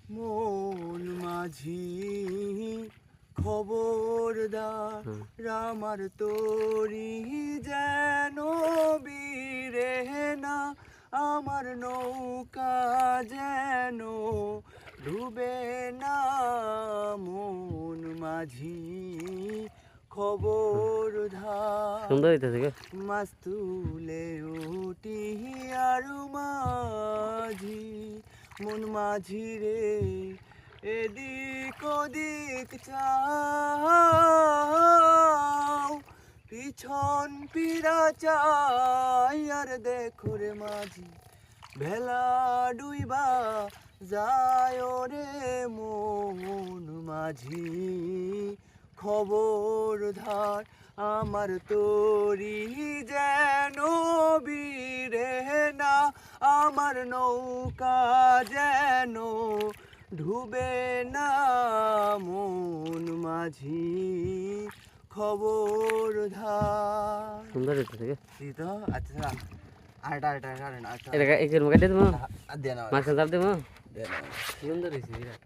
মন মাঝি খবরদার আমার তোরি যেন বীরে না আমার নৌকা যেন ডুবে না মন মাঝি খবরদার সুন্দর হইতেছে গো মাছ তুলে উঠি আর মাঝি মন মাঝি রে এদিক ওদিক চাও পিছন পিরা চাই আর দেখো রে মাঝি ভেলা ডুইবা যায় রে মন মাঝি খবরদার আমার তোরি যেন বীরে না আমার নৌকা যেন ডুবে না মন মাঝি খবরদার সুন্দর হইতেছে গো তো আচ্ছা আটা আটা আটা এটা একের মুখে দেবো দেন মাছ চাপ দেবো দেন সুন্দর হয়েছে